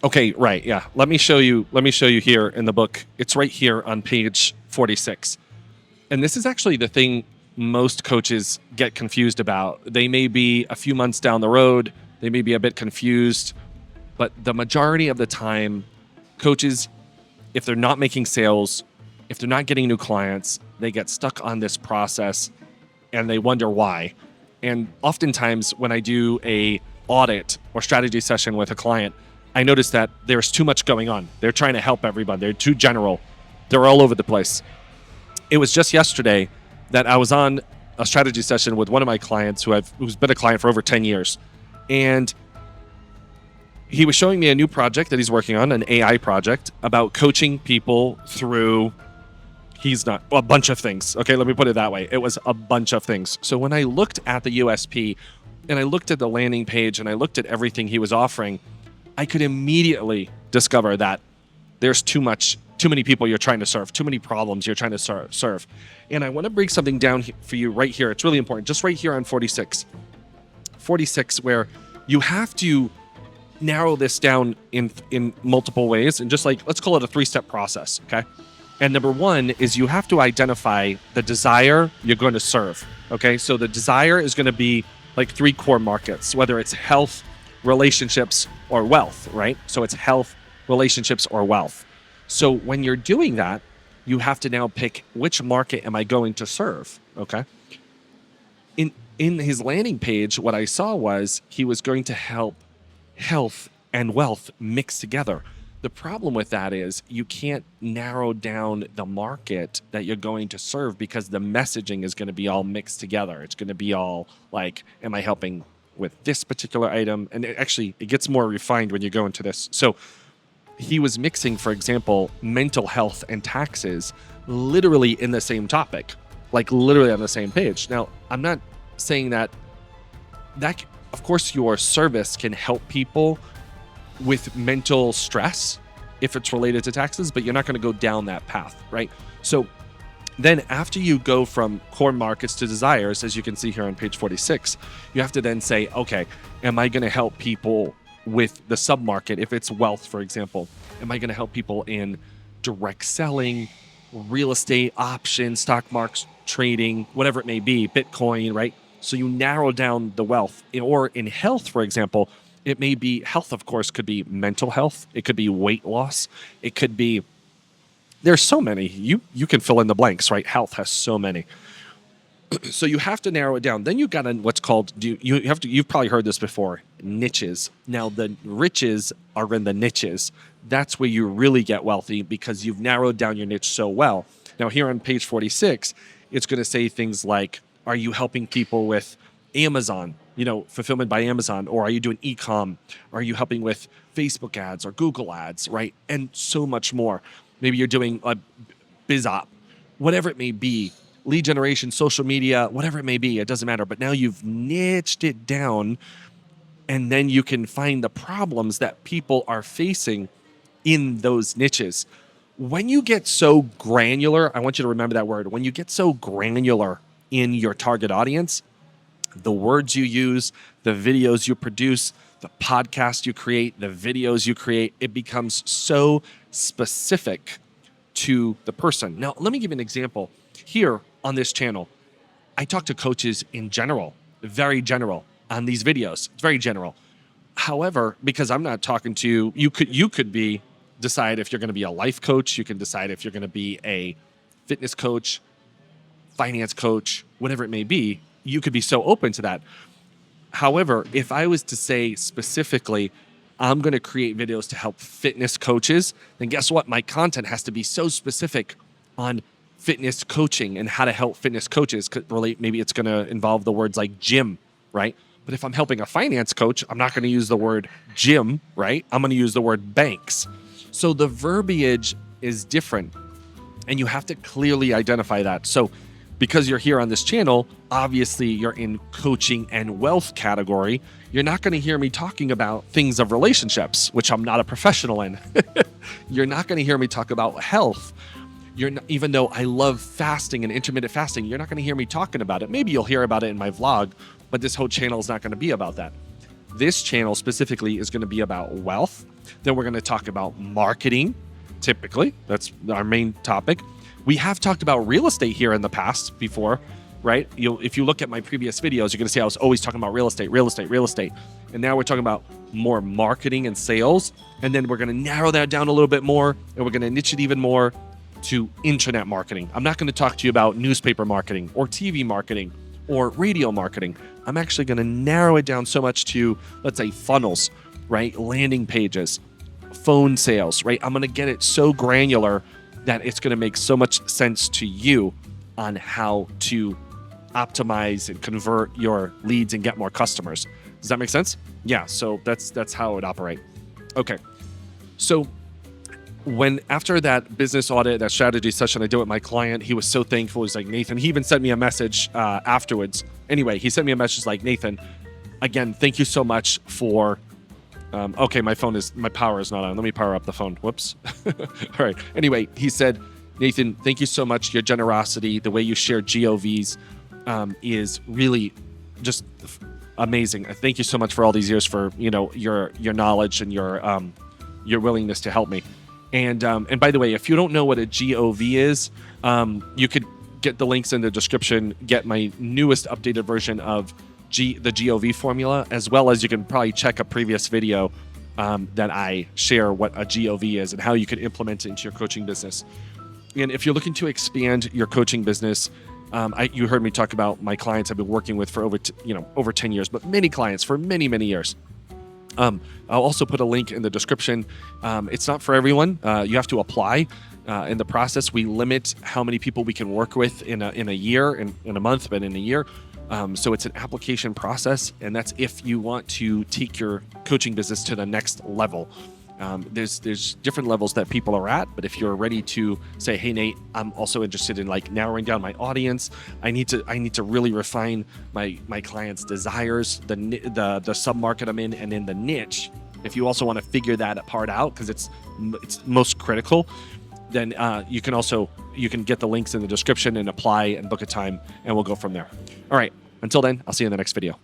Okay, right. Yeah. Let me show you here in the book. It's right here on page 46. And this is actually the thing most coaches get confused about. They may be a few months down the road, they may be a bit confused, but the majority of the time, coaches, if they're not making sales, if they're not getting new clients, they get stuck on this process and they wonder why. And oftentimes when I do a audit or strategy session with a client, I notice that there's too much going on. They're trying to help everyone. They're too general. They're all over the place. It was just yesterday that I was on a strategy session with one of my clients who's been a client for over 10 years. And he was showing me a new project that he's working on, an AI project about coaching people through a bunch of things. Okay, let me put it that way. It was a bunch of things. So when I looked at the USP and I looked at the landing page and I looked at everything he was offering, I could immediately discover that there's too many people you're trying to serve, too many problems you're trying to serve. And I want to break something down for you right here. It's really important, just right here on 46. 46, where you have to narrow this down in multiple ways, and just like, let's call it a 3-step process, okay? And number one is you have to identify the desire you're going to serve, okay? So the desire is going to be like 3 core markets, whether it's health, relationships, or wealth, right? So it's health, relationships, or wealth. So when you're doing that, you have to now pick which market am I going to serve, okay? In his landing page, what I saw was he was going to help health and wealth mix together. The problem with that is you can't narrow down the market that you're going to serve because the messaging is going to be all mixed together. It's going to be all like, am I helping with this particular item? And it gets more refined when you go into this. So he was mixing, for example, mental health and taxes literally in the same topic, like literally on the same page. Now, I'm not saying that of course your service can help people with mental stress if it's related to taxes, but you're not going to go down that path, right? So then after you go from core markets to desires, as you can see here on page 46, you have to then say, okay, am I going to help people with the submarket? If it's wealth, for example, am I going to help people in direct selling, real estate, options, stock markets, trading, whatever it may be, Bitcoin, right? So you narrow down the wealth. Or in health, for example, it may be health, of course, could be mental health. It could be weight loss. It could be, there's so many. You can fill in the blanks, right? Health has so many. So you have to narrow it down. Then you got what's called, you've probably heard this before, niches. Now the riches are in the niches. That's where you really get wealthy because you've narrowed down your niche so well. Now here on page 46, it's going to say things like, are you helping people with Amazon, fulfillment by Amazon, or are you doing e-com? Are you helping with Facebook ads or Google ads, right? And so much more. Maybe you're doing a BizOp, whatever it may be, lead generation, social media, whatever it may be, it doesn't matter. But now you've niched it down, and then you can find the problems that people are facing in those niches. When you get so granular, I want you to remember that word. When you get so granular in your target audience, the words you use, the videos you produce, the podcast you create, the videos you create, it becomes so specific to the person. Now, let me give you an example. Here on this channel, I talk to coaches in general, very general on these videos. It's very general. However, because I'm not talking to you, could decide if you're going to be a life coach. You can decide if you're going to be a fitness coach, finance coach, whatever it may be. You could be so open to that. However, if I was to say specifically, I'm going to create videos to help fitness coaches, then guess what? My content has to be so specific on fitness coaching and how to help fitness coaches relate. Maybe it's going to involve the words like gym, right? But if I'm helping a finance coach, I'm not going to use the word gym, right? I'm going to use the word banks. So the verbiage is different, and you have to clearly identify that. So because you're here on this channel, obviously you're in coaching and wealth category. You're not going to hear me talking about things of relationships, which I'm not a professional in. You're not going to hear me talk about health. Even though I love fasting and intermittent fasting, you're not going to hear me talking about it. Maybe you'll hear about it in my vlog, but this whole channel is not going to be about that. This channel specifically is going to be about wealth. Then we're going to talk about marketing. Typically, that's our main topic. We have talked about real estate here in the past before, right? If you look at my previous videos, you're going to see I was always talking about real estate. And now we're talking about more marketing and sales. And then we're going to narrow that down a little bit more, and we're going to niche it even more to internet marketing. I'm not going to talk to you about newspaper marketing or TV marketing or radio marketing. I'm actually going to narrow it down so much to, let's say, funnels, right? Landing pages, phone sales, right? I'm going to get it so granular that it's going to make so much sense to you on how to optimize and convert your leads and get more customers. Does that make sense? Yeah, so that's how it would operate. Okay. So after that business audit, that strategy session I did with my client, he was so thankful. He's like, Nathan, he even sent me a message afterwards. Anyway, he sent me a message like, Nathan, again, thank you so much for okay, my power is not on. Let me power up the phone. Whoops. All right. Anyway, he said, Nathan, thank you so much. Your generosity, the way you share GOVs is really just amazing. Thank you so much for all these years for, your knowledge and your willingness to help me. And by the way, if you don't know what a GOV is, you could get the links in the description, get my newest updated version of the GOV formula, as well as you can probably check a previous video that I share what a GOV is and how you can implement it into your coaching business. And if you're looking to expand your coaching business, you heard me talk about my clients I've been working with for over 10 years, but many clients for many, many years. I'll also put a link in the description. It's not for everyone. You have to apply. In the process, we limit how many people we can work with in a year, in a month, but in a year. So it's an application process, and that's if you want to take your coaching business to the next level. There's different levels that people are at, but if you're ready to say, hey Nate, I'm also interested in narrowing down my audience. I need to really refine my clients' desires, the sub-market I'm in, and in the niche. If you also want to figure that part out, because it's most critical, then you can get the links in the description and apply and book a time, and we'll go from there. All right. Until then, I'll see you in the next video.